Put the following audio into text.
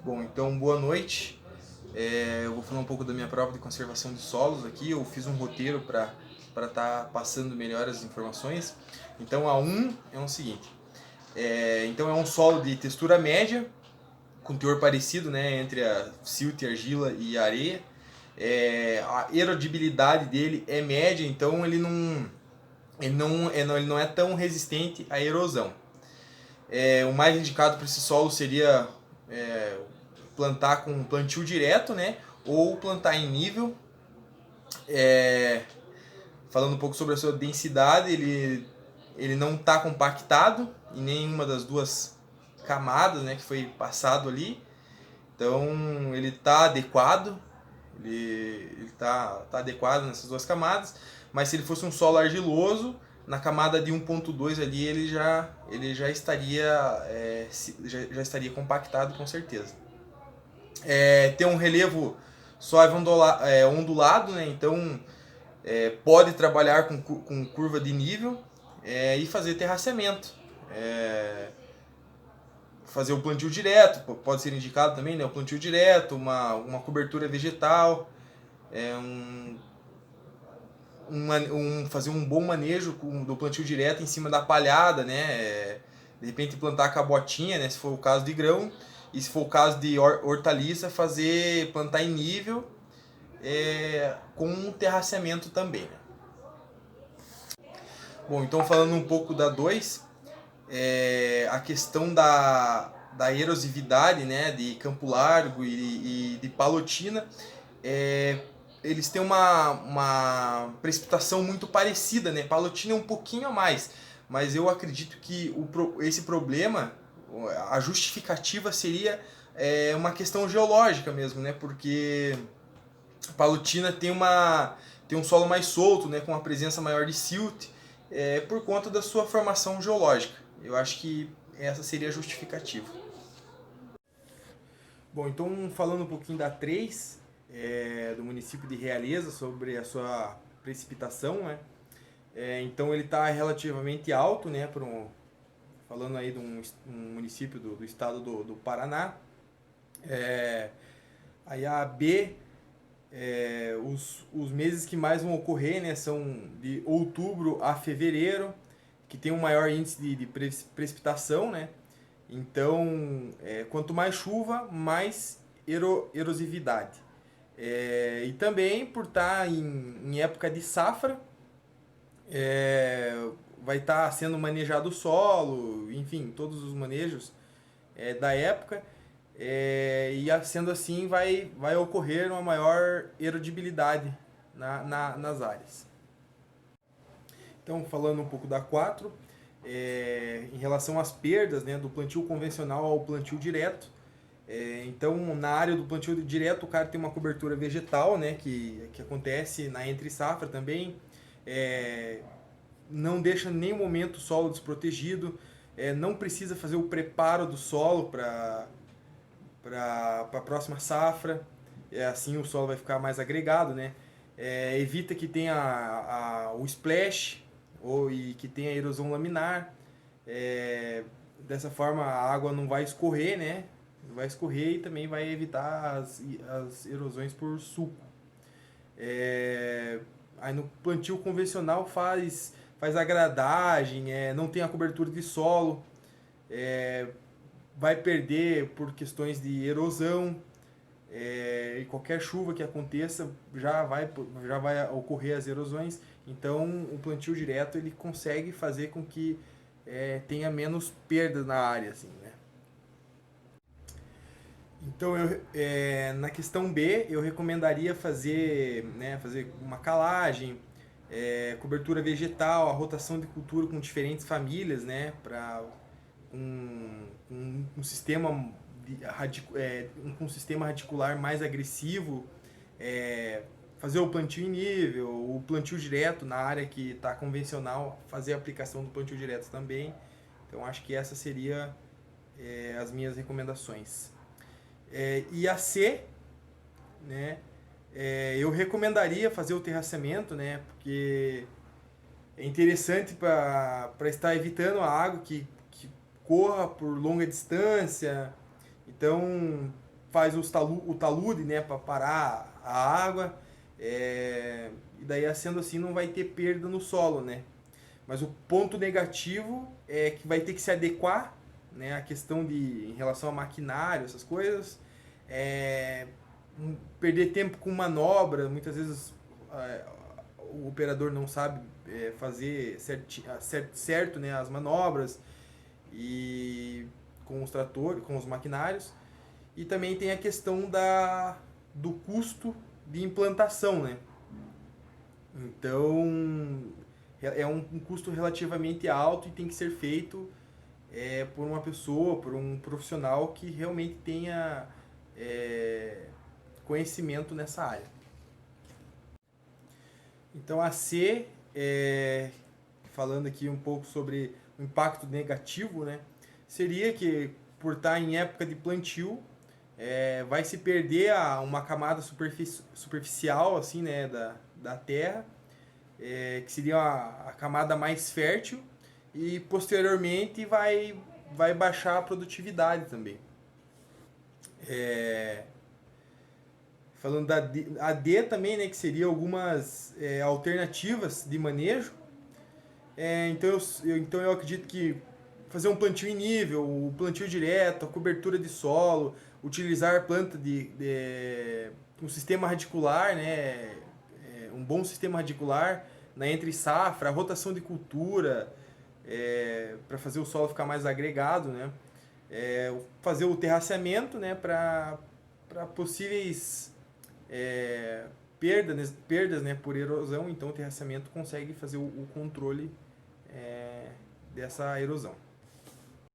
Bom, então boa noite. Eu vou falar um pouco da minha prova de conservação de solos aqui. Eu fiz um roteiro para estar passando melhor as informações. Então a 1 é o seguinte: então é um solo de textura média, com teor parecido, né, entre a silt, argila e areia. A erodibilidade dele é média, então ele não é tão resistente à erosão. O mais indicado para esse solo seria plantar com plantio direto, né? Ou plantar em nível. Falando um pouco sobre a sua densidade, ele não está compactado em nenhuma das duas camadas, né, que foi passado ali. Então ele está adequado, ele tá adequado nessas duas camadas. Mas se ele fosse um solo argiloso, na camada de 1.2 ali ele já estaria já estaria compactado com certeza. Tem um relevo suave ondulado, né? Então pode trabalhar com curva de nível e fazer terraceamento. Fazer o plantio direto, pode ser indicado também, né? O plantio direto, uma cobertura vegetal, fazer um bom manejo do plantio direto em cima da palhada, né? De repente plantar com a botinha, né? Se for o caso de grão, e se for o caso de hortaliça, plantar em nível com um terraceamento também. Né? Bom, então falando um pouco da 2, a questão da erosividade, né, de Campo Largo e de Palotina, eles têm uma precipitação muito parecida, né? Palotina é um pouquinho a mais, mas eu acredito que esse problema, a justificativa seria uma questão geológica mesmo, né? Porque Palotina tem um solo mais solto, né? Com uma presença maior de silt, por conta da sua formação geológica. Eu acho que essa seria a justificativa. Bom, então falando um pouquinho da 3, do município de Realeza, sobre a sua precipitação, né? Então ele está relativamente alto, né? Falando aí de um município do estado do Paraná. Aí a B, os meses que mais vão ocorrer, né, são de outubro a fevereiro, que tem um maior índice de precipitação, né? Então, quanto mais chuva, mais erosividade. E também por estar em época de safra, vai estar sendo manejado o solo, enfim, todos os manejos da época. E sendo assim, vai ocorrer uma maior erodibilidade nas áreas. Então, falando um pouco da 4, em relação às perdas, né, do plantio convencional ao plantio direto. Então, na área do plantio direto, o cara tem uma cobertura vegetal, né, que acontece na entre-safra também. Não deixa em nenhum momento o solo desprotegido. Não precisa fazer o preparo do solo para a próxima safra. Assim o solo vai ficar mais agregado, né? Evita que tenha o splash e que tenha erosão laminar. Dessa forma a água não vai escorrer, né? Não vai escorrer e também vai evitar as erosões por suco. Aí no plantio convencional faz a gradagem, não tem a cobertura de solo, vai perder por questões de erosão, e qualquer chuva que aconteça já vai ocorrer as erosões. Então o plantio direto ele consegue fazer com que tenha menos perdas na área, assim, né? Então na questão B eu recomendaria fazer uma calagem, cobertura vegetal, a rotação de cultura com diferentes famílias, né, para um sistema um sistema radicular mais agressivo, fazer o plantio em nível, o plantio direto na área que está convencional, fazer a aplicação do plantio direto também. Então acho que essa seria as minhas recomendações. E a C, né, eu recomendaria fazer o terraceamento, né, porque é interessante para estar evitando a água que corra por longa distância. Então, faz o talude, né, para parar a água, e daí sendo assim não vai ter perda no solo, né? Mas o ponto negativo é que vai ter que se adequar, né, a questão de em relação a maquinário, essas coisas, é, perder tempo com manobra, muitas vezes é, o operador não sabe fazer certo, né, as manobras e com os tratores, com os maquinários. E também tem a questão do custo de implantação, né? Então é um custo relativamente alto e tem que ser feito por uma pessoa, por um profissional que realmente tenha conhecimento nessa área. Então a C, falando aqui um pouco sobre o impacto negativo, né, seria que por estar em época de plantio, vai se perder uma camada superficial assim, né, da terra, que seria a camada mais fértil, e posteriormente vai baixar a produtividade também. Falando a D também, né, que seria algumas alternativas de manejo. Então eu acredito que fazer um plantio em nível, o plantio direto, a cobertura de solo, utilizar planta um sistema radicular, né, um bom sistema radicular na entre safra, a rotação de cultura, para fazer o solo ficar mais agregado, né, fazer o terraceamento, né, para possíveis perdas, né, por erosão. Então o terraceamento consegue fazer o controle dessa erosão.